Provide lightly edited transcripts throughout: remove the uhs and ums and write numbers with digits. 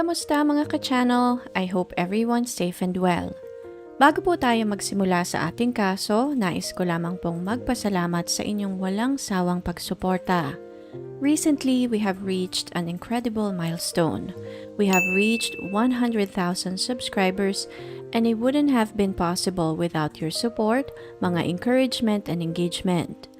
Kamusta mga ka-channel? I hope everyone's safe and well. Bago po tayo magsimula sa ating kaso, nais ko lamang pong magpasalamat sa inyong walang sawang pagsuporta. Recently, we have reached an incredible milestone. We have reached 100,000 subscribers and it wouldn't have been possible without your support, mga encouragement and engagement.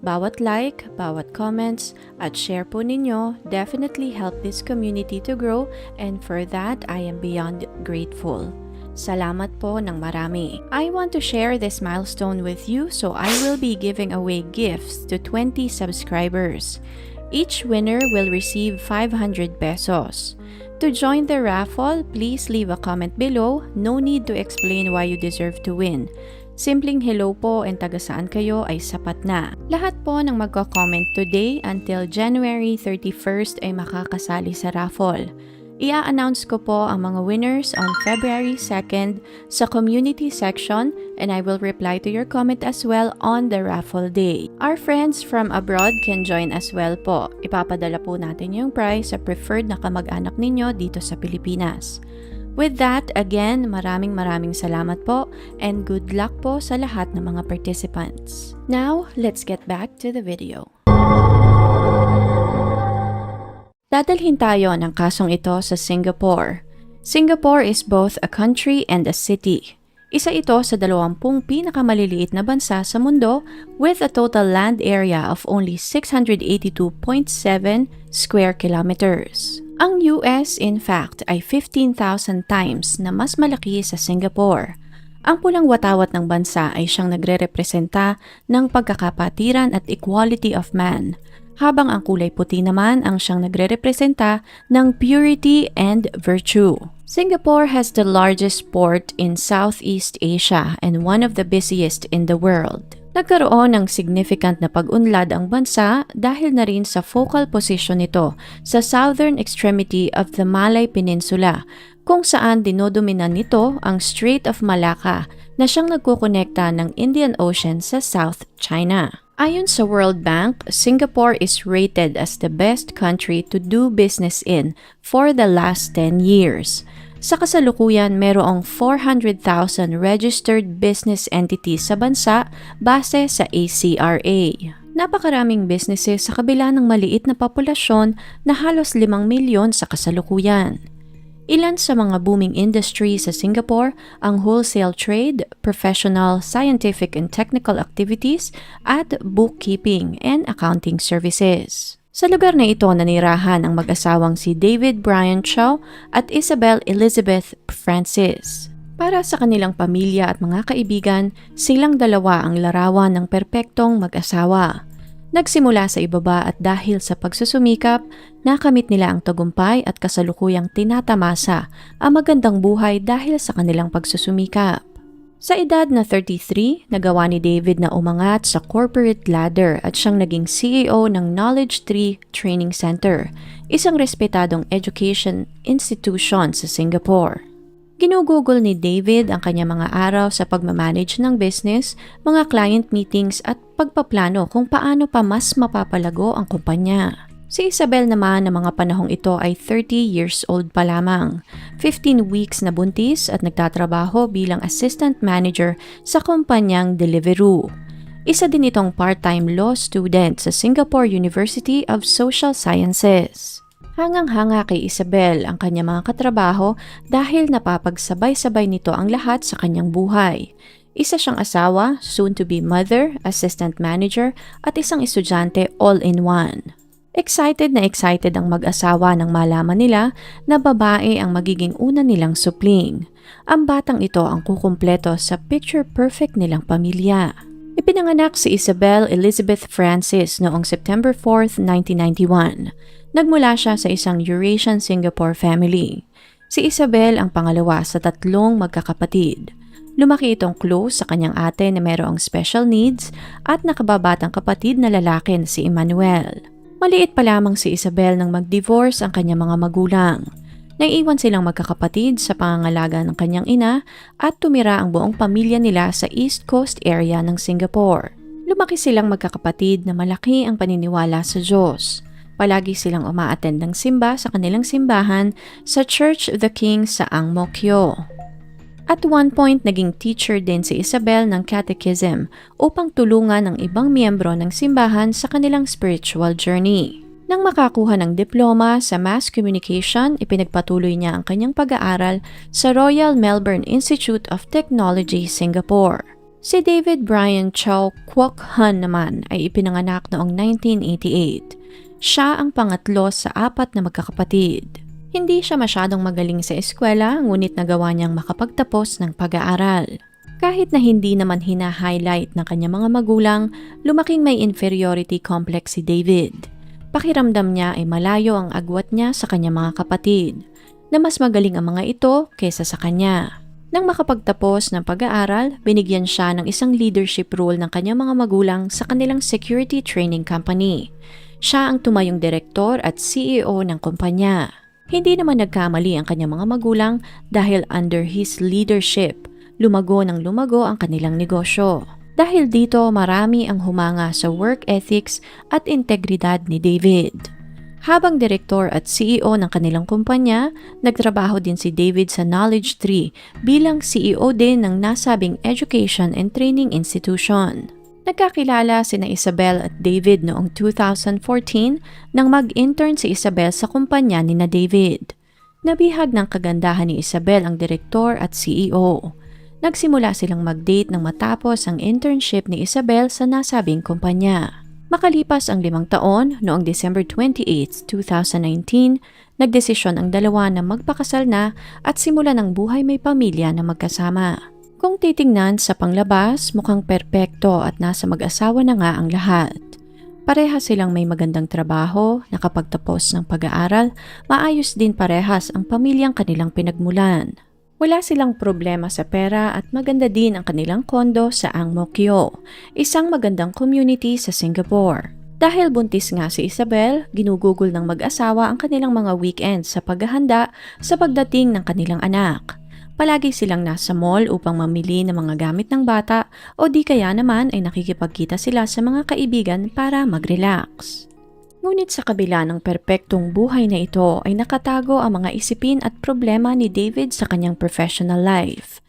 Bawat like, bawat comments, at share po ninyo definitely help this community to grow and for that I am beyond grateful. Salamat po ng marami. I want to share this milestone with you so I will be giving away gifts to 20 subscribers. Each winner will receive 500 pesos. To join the raffle, please leave a comment below. No need to explain why you deserve to win. Simpleng hello po and taga saan kayo ay sapat na. Lahat po ng magko-comment today until January 31st ay makakasali sa raffle. Ia-announce ko po ang mga winners on February 2nd sa community section and I will reply to your comment as well on the raffle day. Our friends from abroad can join as well po. Ipapadala po natin yung prize sa preferred na kamag-anak ninyo dito sa Pilipinas. With that, again, maraming salamat po and good luck po sa lahat ng mga participants. Now, let's get back to the video. Dadalhin tayo ng kasong ito sa Singapore. Singapore is both a country and a city. Isa ito sa 20 pinakamaliliit na bansa sa mundo with a total land area of only 682.7 square kilometers. Ang US, in fact, ay 15,000 times na mas malaki sa Singapore. Ang pulang watawat ng bansa ay siyang nagre-representa ng pagkakapatiran at equality of man, habang ang kulay puti naman ang siyang nagre-representa ng purity and virtue. Singapore has the largest port in Southeast Asia and one of the busiest in the world. Nagkaroon ng significant na pag-unlad ang bansa dahil na rin sa focal position nito sa southern extremity of the Malay Peninsula, kung saan dinodominan nito ang Strait of Malacca na siyang nagkukonekta ng Indian Ocean sa South China. Ayon sa World Bank, Singapore is rated as the best country to do business in for the last 10 years. Sa kasalukuyan, mayroong 400,000 registered business entities sa bansa base sa ACRA. Napakaraming businesses sa kabila ng maliit na populasyon na halos 5 milyon sa kasalukuyan. Ilan sa mga booming industry sa Singapore ang wholesale trade, professional, scientific and technical activities, at bookkeeping and accounting services. Sa lugar na ito nanirahan ang mag-asawang si David Brian Chow at Isabel Elizabeth Francis. Para sa kanilang pamilya at mga kaibigan, silang dalawa ang larawan ng perpektong mag-asawa. Nagsimula sa ibaba at dahil sa pagsusumikap, nakamit nila ang tagumpay at kasalukuyang tinatamasa ang magandang buhay dahil sa kanilang pagsusumikap. Sa edad na 33, nagawa ni David na umangat sa corporate ladder at siyang naging CEO ng Knowledge Tree Training Center, isang respetadong education institution sa Singapore. Ginugugol ni David ang kanyang mga araw sa pagmamanage ng business, mga client meetings at pagpaplano kung paano pa mas mapapalago ang kumpanya. Si Isabel naman na mga panahong ito ay 30 years old pa lamang, 15 weeks na buntis at nagtatrabaho bilang assistant manager sa kumpanyang Deliveroo. Isa din itong part-time law student sa Singapore University of Social Sciences. Hangang-hanga kay Isabel ang kanyang mga katrabaho dahil napapagsabay-sabay nito ang lahat sa kanyang buhay. Isa siyang asawa, soon-to-be mother, assistant manager at isang estudyante all-in-one. Excited na excited ang mag-asawa nang malaman nila na babae ang magiging una nilang supling. Ang batang ito ang kukumpleto sa picture-perfect nilang pamilya. Ipinanganak si Isabel Elizabeth Francis noong September 4, 1991. Nagmula siya sa isang Eurasian Singapore family. Si Isabel ang pangalawa sa 3 magkakapatid. Lumaki itong close sa kanyang ate na mayroong special needs at nakababatang kapatid na lalaki na si Emmanuel. Maliit pa lamang si Isabel nang mag-divorce ang kanyang mga magulang. Naiiwan silang magkakapatid sa pangangalaga ng kanyang ina at tumira ang buong pamilya nila sa East Coast area ng Singapore. Lumaki silang magkakapatid na malaki ang paniniwala sa Diyos. Palagi silang umaattend ng simba sa kanilang simbahan sa Church of the King sa Ang Mo Kio. At one point, naging teacher din si Isabel ng catechism upang tulungan ang ibang miyembro ng simbahan sa kanilang spiritual journey. Nang makakuha ng diploma sa Mass Communication, ipinagpatuloy niya ang kanyang pag-aaral sa Royal Melbourne Institute of Technology, Singapore. Si David Brian Chow Kwok Han naman ay ipinanganak noong 1988. Siya ang pangatlo sa 4 na magkakapatid. Hindi siya masyadong magaling sa eskwela, ngunit nagawa niyang makapagtapos ng pag-aaral. Kahit na hindi naman hina-highlight ng kanyang mga magulang, lumaking may inferiority complex si David. Pakiramdam niya ay malayo ang agwat niya sa kanyang mga kapatid, na mas magaling ang mga ito kaysa sa kanya. Nang makapagtapos ng pag-aaral, binigyan siya ng isang leadership role ng kanyang mga magulang sa kanilang security training company. Siya ang tumayong direktor at CEO ng kumpanya. Hindi naman nagkamali ang kanyang mga magulang dahil under his leadership, lumago ng lumago ang kanilang negosyo. Dahil dito, marami ang humanga sa work ethics at integridad ni David. Habang direktor at CEO ng kanilang kumpanya, nagtrabaho din si David sa Knowledge Tree bilang CEO din ng nasabing education and training institution. Nagkakilala sina Isabel at David noong 2014 nang mag-intern si Isabel sa kumpanya ni na David. Nabihag ng kagandahan ni Isabel ang direktor at CEO. Nagsimula silang mag-date nang matapos ang internship ni Isabel sa nasabing kumpanya. Makalipas ang 5 taon, noong December 28, 2019, nagdesisyon ang dalawa na magpakasal na at simulan ng buhay may pamilya na magkasama. Kung titingnan sa panglabas, mukhang perpekto at nasa mag-asawa na nga ang lahat. Pareha silang may magandang trabaho, nakapagtapos ng pag-aaral, maayos din parehas ang pamilyang kanilang pinagmulan. Wala silang problema sa pera at maganda din ang kanilang kondo sa Ang Mo Kio, isang magandang community sa Singapore. Dahil buntis nga si Isabel, ginugugol ng mag-asawa ang kanilang mga weekends sa paghahanda sa pagdating ng kanilang anak. Palagi silang nasa mall upang mamili ng mga gamit ng bata o di kaya naman ay nakikipagkita sila sa mga kaibigan para mag-relax. Ngunit sa kabila ng perpektong buhay na ito ay nakatago ang mga isipin at problema ni David sa kanyang professional life.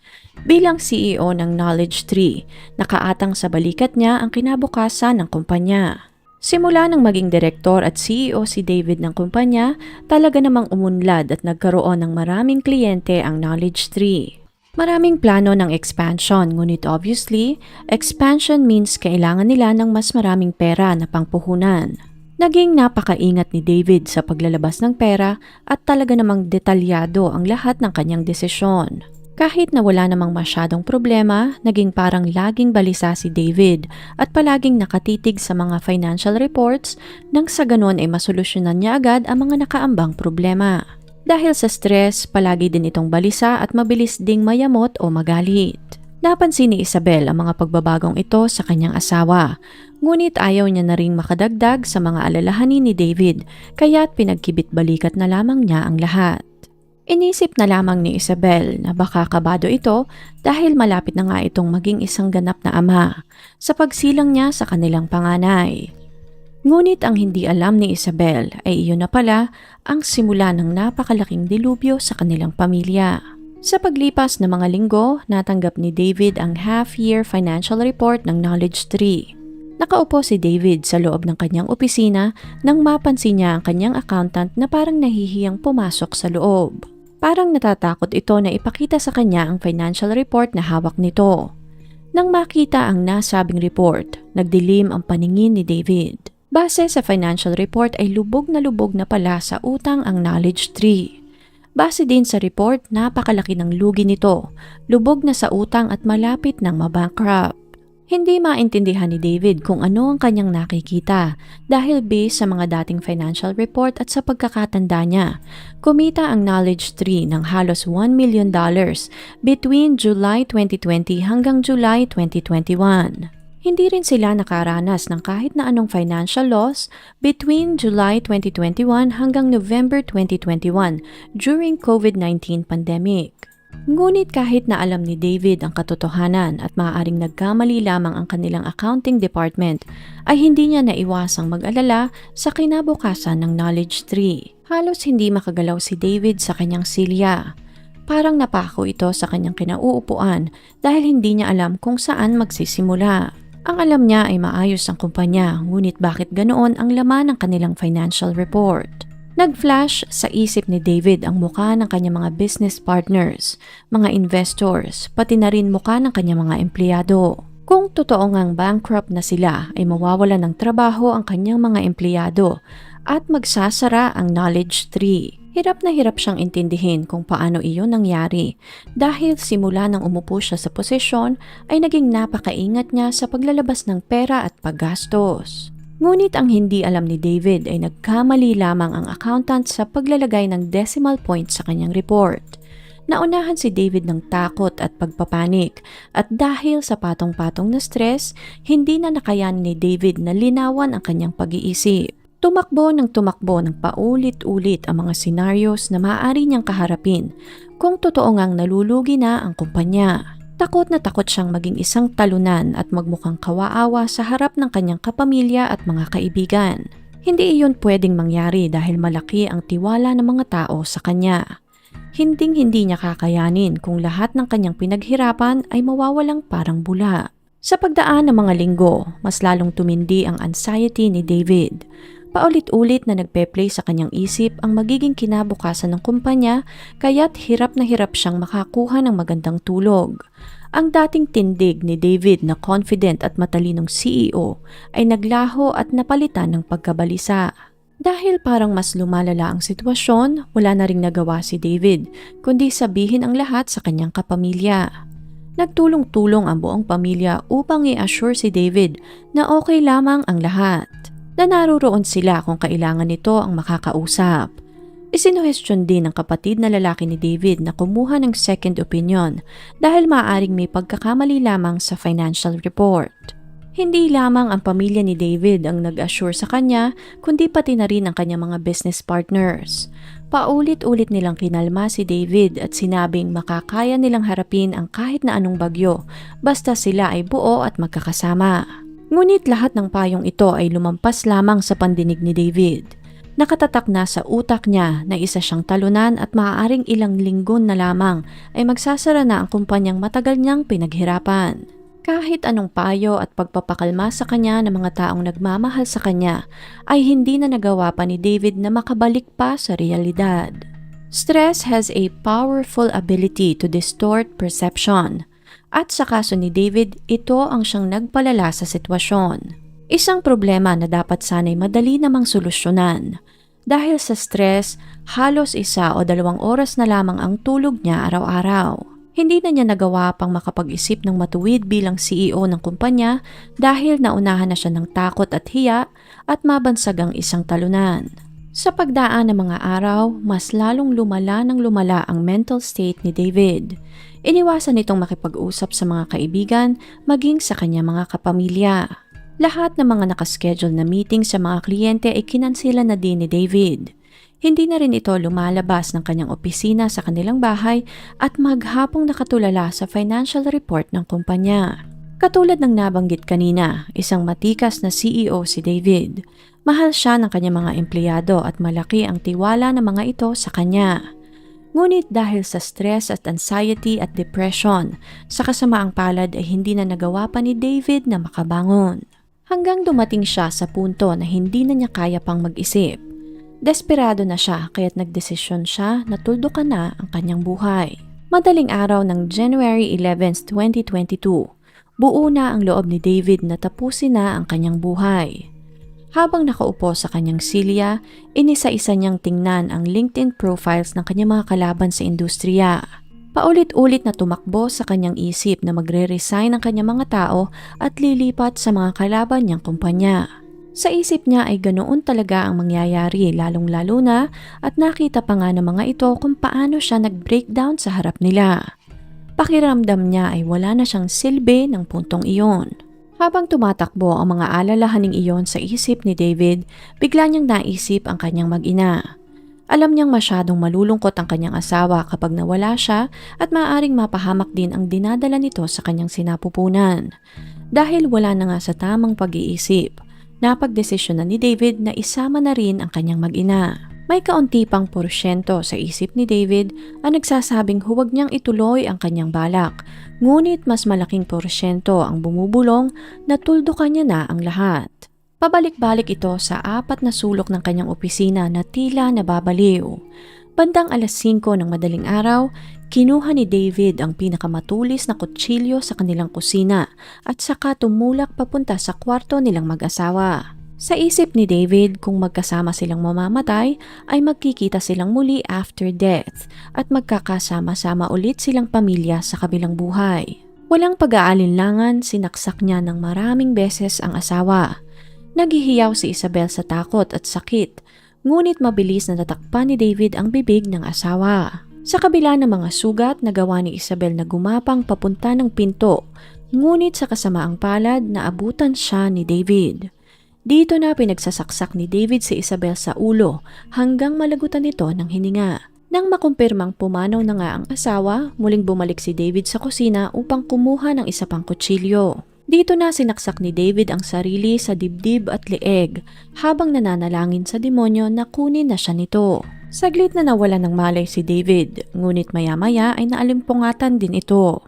Bilang CEO ng Knowledge Tree, nakaatang sa balikat niya ang kinabukasan ng kumpanya. Simula nang maging direktor at CEO si David ng kumpanya, talaga namang umunlad at nagkaroon ng maraming kliyente ang Knowledge Tree. Maraming plano ng expansion, ngunit obviously, expansion means kailangan nila ng mas maraming pera na pangpuhunan. Naging napakaingat ni David sa paglalabas ng pera at talaga namang detalyado ang lahat ng kanyang desisyon. Kahit na wala namang masyadong problema, naging parang laging balisa si David at palaging nakatitig sa mga financial reports nang sa ganon ay masolusyonan niya agad ang mga nakaambang problema. Dahil sa stress, palagi din itong balisa at mabilis ding mayamot o magalit. Napansin ni Isabel ang mga pagbabagong ito sa kanyang asawa, ngunit ayaw niya na ring makadagdag sa mga alalahanin ni David, kaya't pinagkibit-balikat na lamang niya ang lahat. Inisip na lamang ni Isabel na baka kabado ito dahil malapit na nga itong maging isang ganap na ama sa pagsilang niya sa kanilang panganay. Ngunit ang hindi alam ni Isabel ay iyon na pala ang simula ng napakalaking dilubyo sa kanilang pamilya. Sa paglipas ng mga linggo, natanggap ni David ang half-year financial report ng Knowledge Tree. Nakaupo si David sa loob ng kanyang opisina nang mapansin niya ang kanyang accountant na parang nahihiyang pumasok sa loob. Parang natatakot ito na ipakita sa kanya ang financial report na hawak nito. Nang makita ang nasabing report, nagdilim ang paningin ni David. Base sa financial report ay lubog na pala sa utang ang Knowledge Tree. Base din sa report, napakalaki ng lugi nito, lubog na sa utang at malapit ng mabankrupt. Hindi maintindihan ni David kung ano ang kanyang nakikita dahil based sa mga dating financial report at sa pagkakatanda niya, kumita ang Knowledge Tree ng halos $1 million between July 2020 hanggang July 2021. Hindi rin sila nakaranas ng kahit na anong financial loss between July 2021 hanggang November 2021 during COVID-19 pandemic. Ngunit kahit na alam ni David ang katotohanan at maaaring nagkamali lamang ang kanilang accounting department, ay hindi niya naiwasang mag-alala sa kinabukasan ng knowledge tree. Halos hindi makagalaw si David sa kanyang silya. Parang napako ito sa kanyang kinauupuan dahil hindi niya alam kung saan magsisimula. Ang alam niya ay maayos ang kumpanya, ngunit bakit ganoon ang laman ng kanilang financial report? Nag-flash sa isip ni David ang muka ng kanyang mga business partners, mga investors, pati na rin muka ng kanyang mga empleyado. Kung totoo ngang bankrupt na sila, ay mawawalan ng trabaho ang kanyang mga empleyado at magsasara ang knowledge tree. Hirap na hirap siyang intindihin kung paano iyon nangyari dahil simula nang umupo siya sa posisyon ay naging napakaingat niya sa paglalabas ng pera at paggastos. Ngunit ang hindi alam ni David ay nagkamali lamang ang accountant sa paglalagay ng decimal point sa kanyang report. Naunahan si David ng takot at pagpapanik at dahil sa patong-patong na stress, hindi na nakayanan ni David na linawan ang kanyang pag-iisip. Tumakbo ng paulit-ulit ang mga scenarios na maaari niyang kaharapin kung totoo ngang nalulugi na ang kumpanya. Takot na takot siyang maging isang talunan at magmukhang kawaawa sa harap ng kanyang kapamilya at mga kaibigan. Hindi iyon pwedeng mangyari dahil malaki ang tiwala ng mga tao sa kanya. Hinding-hindi niya kakayanin kung lahat ng kanyang pinaghirapan ay mawawalang parang bula. Sa pagdaan ng mga linggo, mas lalong tumindi ang anxiety ni David. Paulit-ulit na nagpe-play sa kanyang isip ang magiging kinabukasan ng kumpanya kaya't hirap na hirap siyang makakuha ng magandang tulog. Ang dating tindig ni David na confident at matalinong CEO ay naglaho at napalitan ng pagkabalisa. Dahil parang mas lumalala ang sitwasyon, wala na ring nagawa si David kundi sabihin ang lahat sa kanyang kapamilya. Nagtulong-tulong ang buong pamilya upang i-assure si David na okay lamang ang lahat, na naruroon sila kung kailangan nito ang makakausap. Isinuhestyon din ng kapatid na lalaki ni David na kumuha ng second opinion dahil maaaring may pagkakamali lamang sa financial report. Hindi lamang ang pamilya ni David ang nag-assure sa kanya, kundi pati na rin ang kanyang mga business partners. Paulit-ulit nilang kinalma si David at sinabing makakaya nilang harapin ang kahit na anong bagyo basta sila ay buo at magkakasama. Ngunit lahat ng payong ito ay lumampas lamang sa pandinig ni David. Nakatatak na sa utak niya na isa siyang talunan at maaaring ilang linggo na lamang ay magsasara na ang kumpanyang matagal niyang pinaghirapan. Kahit anong payo at pagpapakalma sa kanya ng mga taong nagmamahal sa kanya ay hindi na nagawa pa ni David na makabalik pa sa realidad. Stress has a powerful ability to distort perception. At sa kaso ni David, ito ang siyang nagpalala sa sitwasyon. Isang problema na dapat sana'y madali namang solusyonan. Dahil sa stress, halos 1 o 2 oras na lamang ang tulog niya araw-araw. Hindi na niya nagawa pang makapag-isip ng matuwid bilang CEO ng kumpanya dahil naunahan na siya ng takot at hiya at mabansag ang isang talunan. Sa pagdaan ng mga araw, mas lalong lumala ang mental state ni David. Iniwasan nitong makipag-usap sa mga kaibigan maging sa kanya mga kapamilya. Lahat ng mga nakaschedule na meeting sa mga kliyente ay kinansela na din ni David. Hindi na rin ito lumalabas ng kanyang opisina sa kanilang bahay at maghapong nakatulala sa financial report ng kumpanya. Katulad ng nabanggit kanina, isang matikas na CEO si David. Mahal siya ng kanyang mga empleyado at malaki ang tiwala ng mga ito sa kanya. Ngunit dahil sa stress at anxiety at depression, sa kasamaang palad ay hindi na nagawa pa ni David na makabangon. Hanggang dumating siya sa punto na hindi na niya kaya pang mag-isip. Desperado na siya kaya't nagdesisyon siya na tuldukan na ang kanyang buhay. Madaling araw ng January 11, 2022, buo na ang loob ni David na tapusin na ang kanyang buhay. Habang nakaupo sa kanyang silya, inisa-isa niyang tingnan ang LinkedIn profiles ng kanyang mga kalaban sa industriya. Paulit-ulit na tumakbo sa kanyang isip na magre-resign ang kanyang mga tao at lilipat sa mga kalaban niyang kumpanya. Sa isip niya ay ganoon talaga ang mangyayari lalong-lalo na at nakita pa nga ng mga ito kung paano siya nag-breakdown sa harap nila. Pakiramdam niya ay wala na siyang silbi ng puntong iyon. Habang tumatakbo ang mga alalahaning iyon sa isip ni David, bigla niyang naisip ang kanyang mag-ina. Alam niyang masyadong malulungkot ang kanyang asawa kapag nawala siya at maaaring mapahamak din ang dinadala nito sa kanyang sinapupunan. Dahil wala na nga sa tamang pag-iisip, napagdesisyon na ni David na isama na rin ang kanyang mag-ina. May kaunti pang porsyento sa isip ni David ang nagsasabing huwag niyang ituloy ang kanyang balak, ngunit mas malaking porsyento ang bumubulong na tuldukan niya na ang lahat. Pabalik-balik ito sa 4 na sulok ng kanyang opisina na tila nababaliw. Bandang 5:00 ng madaling araw, kinuha ni David ang pinakamatulis na kutsilyo sa kanilang kusina at saka tumulak papunta sa kwarto nilang mag-asawa. Sa isip ni David, kung magkasama silang mamamatay, ay magkikita silang muli after death at magkakasama-sama ulit silang pamilya sa kabilang buhay. Walang pag-aalinlangan, sinaksak niya ng maraming beses ang asawa. Naghihiyaw si Isabel sa takot at sakit, ngunit mabilis na natakpan ni David ang bibig ng asawa. Sa kabila ng mga sugat, nagawa ni Isabel na gumapang papunta ng pinto, ngunit sa kasamaang palad, naabutan siya ni David. Dito na pinagsasaksak ni David si Isabel sa ulo hanggang malagutan ito ng hininga. Nang makumpirmang pumanaw na nga ang asawa, muling bumalik si David sa kusina upang kumuha ng isa pang kutsilyo. Dito na sinaksak ni David ang sarili sa dibdib at leeg habang nananalangin sa demonyo na kunin na siya nito. Saglit na nawala ng malay si David, ngunit maya-maya ay naalimpungatan din ito.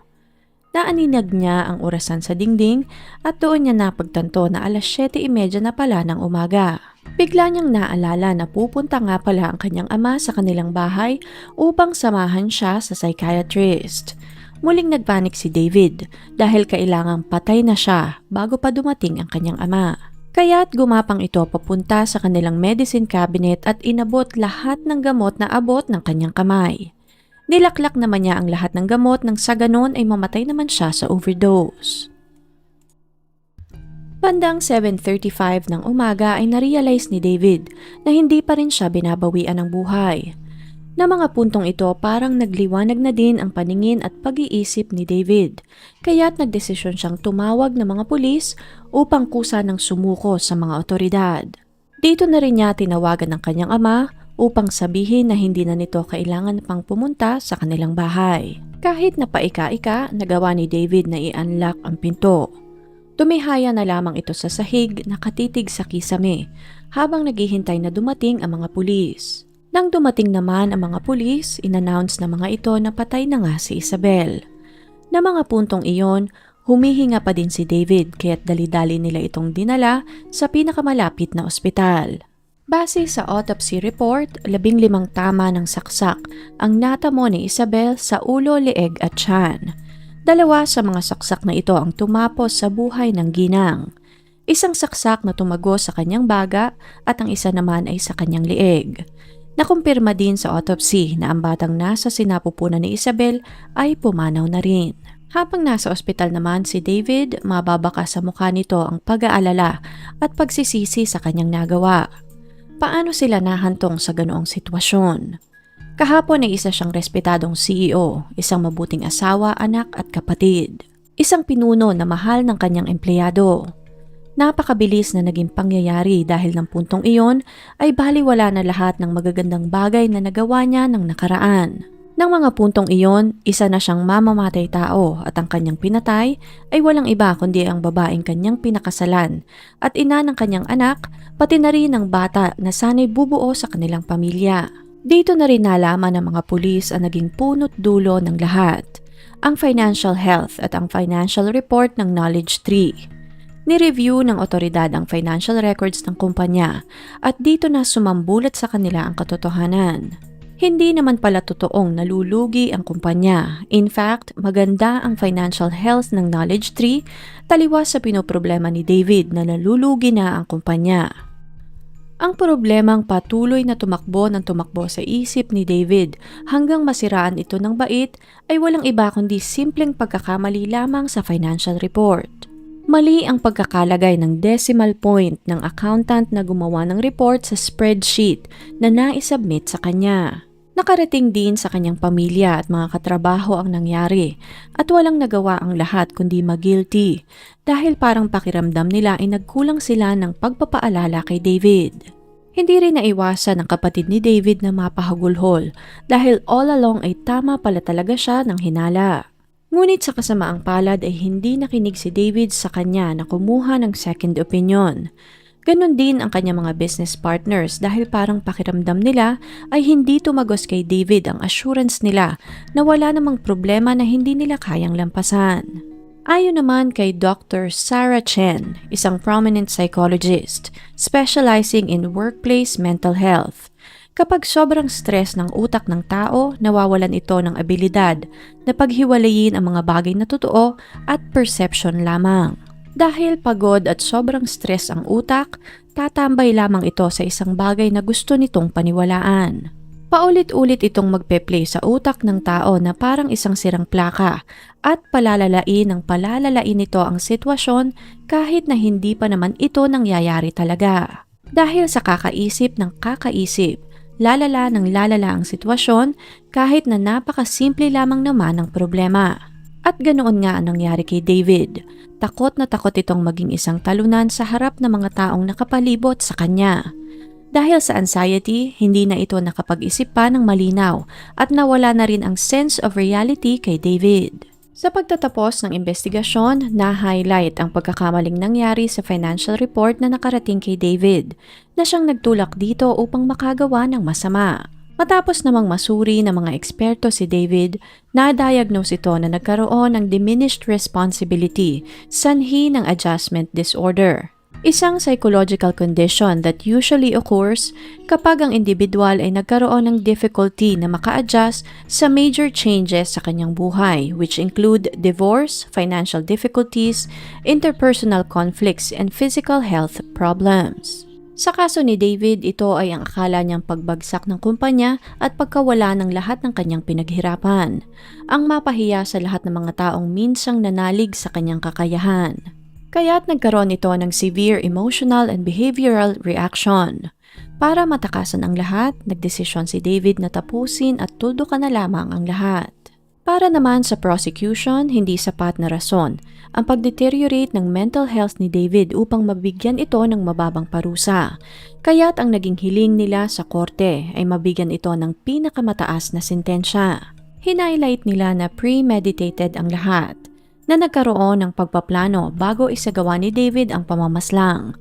Naaninag niya ang orasan sa dingding at doon niya napagtanto na 7:30 na pala ng umaga. Bigla niyang naalala na pupunta nga pala ang kanyang ama sa kanilang bahay upang samahan siya sa psychiatrist. Muling nagpanik si David dahil kailangang patay na siya bago pa dumating ang kanyang ama. Kaya't gumapang ito papunta sa kanilang medicine cabinet at inabot lahat ng gamot na abot ng kanyang kamay. Nilaklak naman niya ang lahat ng gamot nang sa ganon ay mamatay naman siya sa overdose. Bandang 7:35 ng umaga ay narealize ni David na hindi pa rin siya binabawian ng buhay. Na mga puntong ito parang nagliwanag na din ang paningin at pag-iisip ni David, kaya't nagdesisyon siyang tumawag ng mga pulis upang kusa ng sumuko sa mga otoridad. Dito na rin niya tinawagan ng kanyang ama upang sabihin na hindi na nito kailangan pang pumunta sa kanilang bahay. Kahit na paika-ika, nagawa ni David na i-unlock ang pinto. Tumihaya na lamang ito sa sahig nakatitig sa kisame habang naghihintay na dumating ang mga pulis. Nang dumating naman ang mga pulis, inannounce na mga ito na patay na nga si Isabel. Na mga puntong iyon, humihinga pa din si David kaya't dali-dali nila itong dinala sa pinakamalapit na ospital. Base sa autopsy report, 15 tama ng saksak ang natamo ni Isabel sa ulo, leeg at tiyan. 2 sa mga saksak na ito ang tumapos sa buhay ng ginang. Isang saksak na tumago sa kanyang baga at ang isa naman ay sa kanyang leeg. Nakumpirma din sa autopsy na ang batang nasa sinapupunan ni Isabel ay pumanaw na rin. Habang nasa ospital naman si David, mababaka sa mukha nito ang pag-aalala at pagsisisi sa kanyang nagawa. Paano sila nahantong sa ganoong sitwasyon? Kahapon ay isa siyang respetadong CEO, isang mabuting asawa, anak at kapatid. Isang pinuno na mahal ng kanyang empleyado. Napakabilis na naging pangyayari dahil ng puntong iyon ay baliwala na lahat ng magagandang bagay na nagawa niya ng nakaraan. Nang mga puntong iyon, isa na siyang mamamatay tao at ang kanyang pinatay ay walang iba kundi ang babaeng kanyang pinakasalan at ina ng kanyang anak, pati na rin ang bata na sana'y bubuo sa kanilang pamilya. Dito na rin nalaman ng mga pulis ang naging punot dulo ng lahat, ang financial health at ang financial report ng Knowledge Tree. Ni-review ng otoridad ang financial records ng kumpanya at dito na sumambulat sa kanila ang katotohanan. Hindi naman pala totoong nalulugi ang kumpanya. In fact, maganda ang financial health ng Knowledge Tree taliwas sa pinoproblema ni David na nalulugi na ang kumpanya. Ang problemang patuloy na tumakbo sa isip ni David hanggang masiraan ito ng bait ay walang iba kundi simpleng pagkakamali lamang sa financial report. Mali ang pagkakalagay ng decimal point ng accountant na gumawa ng report sa spreadsheet na naisubmit sa kanya. Nakarating din sa kanyang pamilya at mga katrabaho ang nangyari at walang nagawa ang lahat kundi mag-guilty dahil parang pakiramdam nila ay nagkulang sila ng pagpapaalala kay David. Hindi rin naiwasan ng kapatid ni David na mapahagulhol dahil all along ay tama pala talaga siya ng hinala. Ngunit sa kasamaang palad ay hindi nakinig si David sa kanya na kumuha ng second opinion. Ganon din ang kanyang mga business partners dahil parang pakiramdam nila ay hindi tumagos kay David ang assurance nila na wala namang problema na hindi nila kayang lampasan. Ayon naman kay Dr. Sarah Chen, isang prominent psychologist specializing in workplace mental health, kapag sobrang stress ng utak ng tao, nawawalan ito ng abilidad na paghiwalayin ang mga bagay na totoo at perception lamang. Dahil pagod at sobrang stress ang utak, tatambay lamang ito sa isang bagay na gusto nitong paniwalaan. Paulit-ulit itong magpe-play sa utak ng tao na parang isang sirang plaka at palalalain nito ang sitwasyon kahit na hindi pa naman ito nangyayari talaga. Dahil sa kakaisip ng kakaisip, lalala ng lalala ang sitwasyon kahit na napakasimple lamang naman ang problema. At ganoon nga ang nangyari kay David. Takot na takot itong maging isang talunan sa harap ng mga taong nakapalibot sa kanya. Dahil sa anxiety, hindi na ito nakapag-isip pa ng malinaw at nawala na rin ang sense of reality kay David. Sa pagtatapos ng investigasyon, na-highlight ang pagkakamaling nangyari sa financial report na nakarating kay David na siyang nagtulak dito upang makagawa ng masama. Matapos namang masuri ng mga eksperto si David, na-diagnose ito na nagkaroon ng diminished responsibility, sanhi ng adjustment disorder. Isang psychological condition that usually occurs kapag ang individual ay nagkaroon ng difficulty na maka-adjust sa major changes sa kanyang buhay, which include divorce, financial difficulties, interpersonal conflicts, and physical health problems. Sa kaso ni David, ito ay ang akala niyang pagbagsak ng kumpanya at pagkawala ng lahat ng kanyang pinaghirapan. Ang mapahiya sa lahat ng mga taong minsang nanalig sa kanyang kakayahan. Kaya't nagkaroon ito ng severe emotional and behavioral reaction. Para matakasan ang lahat, nagdesisyon si David na tapusin at tuldukan na lamang ang lahat. Para naman sa prosecution, hindi sapat na rason ang pagdeteriorate ng mental health ni David upang mabigyan ito ng mababang parusa. Kaya't ang naging hiling nila sa korte ay mabigyan ito ng pinakamataas na sentensya. Hinighlight nila na premeditated ang lahat, na nagkaroon ng pagpaplano bago isagawa ni David ang pamamaslang.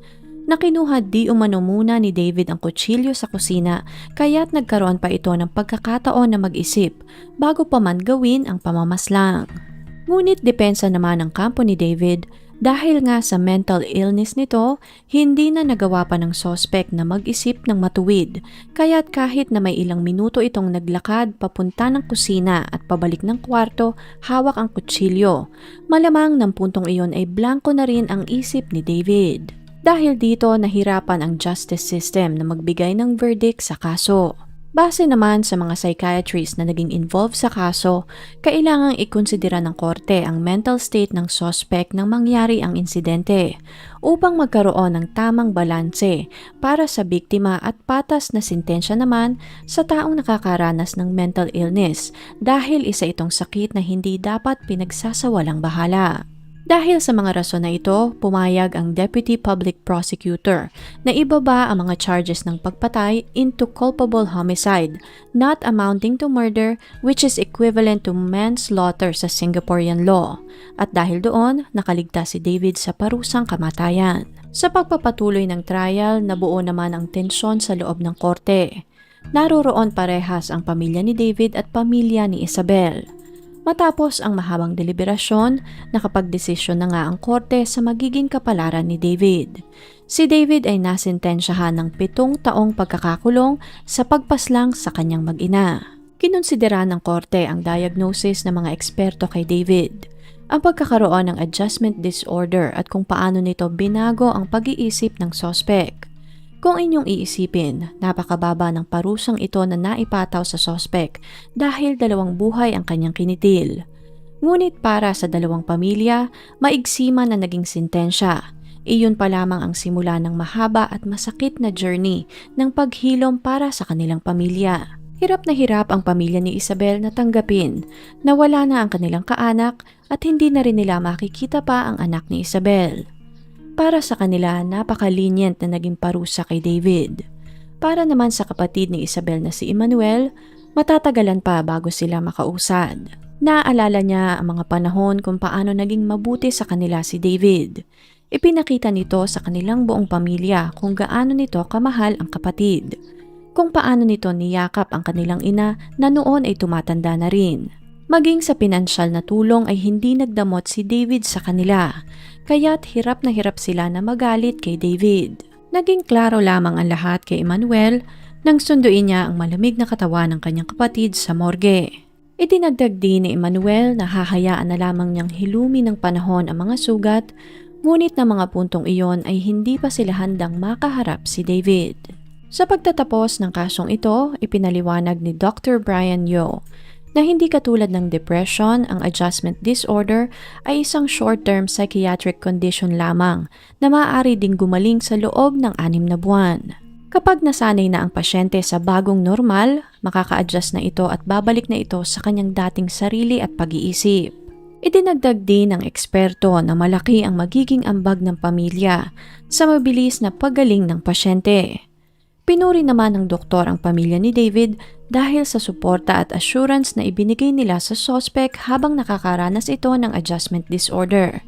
Nakinuha di umano muna ni David ang kutsilyo sa kusina kaya't nagkaroon pa ito ng pagkakataon na mag-isip bago pa man gawin ang pamamaslang. Ngunit depensa naman ng kampo ni David dahil nga sa mental illness nito, hindi na nagawa pa ng suspect na mag-isip ng matuwid kaya't kahit na may ilang minuto itong naglakad papunta ng kusina at pabalik ng kwarto hawak ang kutsilyo, malamang ng puntong iyon ay blanko na rin ang isip ni David. Dahil dito nahirapan ang justice system na magbigay ng verdict sa kaso. Base naman sa mga psychiatrists na naging involved sa kaso, kailangang ikonsidera ng korte ang mental state ng suspect nang mangyari ang insidente upang magkaroon ng tamang balanse para sa biktima at patas na sentensya naman sa taong nakakaranas ng mental illness dahil isa itong sakit na hindi dapat pinagsasawalang bahala. Dahil sa mga rason na ito, pumayag ang Deputy Public Prosecutor na ibaba ang mga charges ng pagpatay into culpable homicide not amounting to murder, which is equivalent to manslaughter sa Singaporean law. At dahil doon, nakaligtas si David sa parusang kamatayan. Sa pagpapatuloy ng trial, nabuo naman ang tensyon sa loob ng korte. Naroroon parehas ang pamilya ni David at pamilya ni Isabel. Matapos ang mahabang deliberasyon, nakapagdesisyon na nga ang korte sa magiging kapalaran ni David. Si David ay nasentensyahan ng 7 taong pagkakakulong sa pagpaslang sa kanyang mag-ina. Kinonsidera ng korte ang diagnosis ng mga eksperto kay David, ang pagkakaroon ng adjustment disorder at kung paano nito binago ang pag-iisip ng suspect. Kung inyong iisipin, napakababa ng parusang ito na naipataw sa suspect dahil 2 buhay ang kanyang kinitil. Ngunit para sa 2 pamilya, maigsi man na naging sentensya. Iyon pa lamang ang simula ng mahaba at masakit na journey ng paghilom para sa kanilang pamilya. Hirap na hirap ang pamilya ni Isabel na tanggapin na wala na ang kanilang kaanak at hindi na rin nila makikita pa ang anak ni Isabel. Para sa kanila, napaka-lenient na naging parusa kay David. Para naman sa kapatid ni Isabel na si Emmanuel, matatagalan pa bago sila makausad. Naaalala niya ang mga panahon kung paano naging mabuti sa kanila si David. Ipinakita nito sa kanilang buong pamilya kung gaano nito kamahal ang kapatid. Kung paano nito niyakap ang kanilang ina na noon ay tumatanda na rin. Maging sa pinansyal na tulong ay hindi nagdamot si David sa kanila, kaya't hirap na hirap sila na magalit kay David. Naging klaro lamang ang lahat kay Emmanuel nang sunduin niya ang malamig na katawan ng kanyang kapatid sa morgue. Idinagdag din ni Emmanuel na hahayaan na lamang niyang hilumi ng panahon ang mga sugat, ngunit na mga puntong iyon ay hindi pa sila handang makaharap si David. Sa pagtatapos ng kasong ito, ipinaliwanag ni Dr. Brian Yeo na hindi katulad ng depression, ang adjustment disorder ay isang short-term psychiatric condition lamang na maaari ding gumaling sa loob ng 6 na buwan. Kapag nasanay na ang pasyente sa bagong normal, makaka-adjust na ito at babalik na ito sa kanyang dating sarili at pag-iisip. Idinagdag din ng eksperto na malaki ang magiging ambag ng pamilya sa mabilis na paggaling ng pasyente. Pinuri naman ng doktor ang pamilya ni David dahil sa suporta at assurance na ibinigay nila sa suspect habang nakakaranas ito ng adjustment disorder.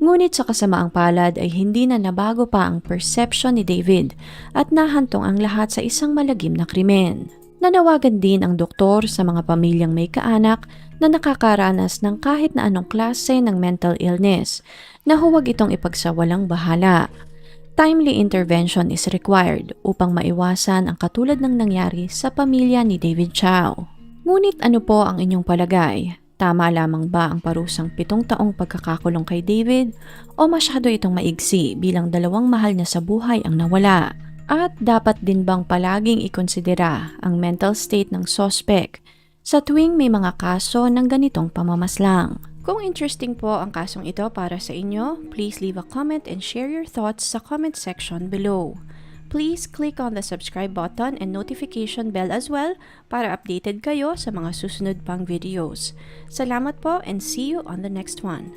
Ngunit sa kasamaang palad ay hindi na nabago pa ang perception ni David at nahantong ang lahat sa isang malagim na krimen. Nanawagan din ang doktor sa mga pamilyang may kaanak na nakakaranas ng kahit na anong klase ng mental illness na huwag itong ipagsawalang bahala. Timely intervention is required upang maiwasan ang katulad ng nangyari sa pamilya ni David Chow. Ngunit ano po ang inyong palagay? Tama lamang ba ang parusang 7 taong pagkakakulong kay David o masyado itong maigsi bilang 2 mahal niya sa buhay ang nawala? At dapat din bang palaging ikonsidera ang mental state ng suspect sa tuwing may mga kaso ng ganitong pamamaslang? Kung interesting po ang kasong ito para sa inyo, please leave a comment and share your thoughts sa comment section below. Please click on the subscribe button and notification bell as well para updated kayo sa mga susunod pang videos. Salamat po and see you on the next one.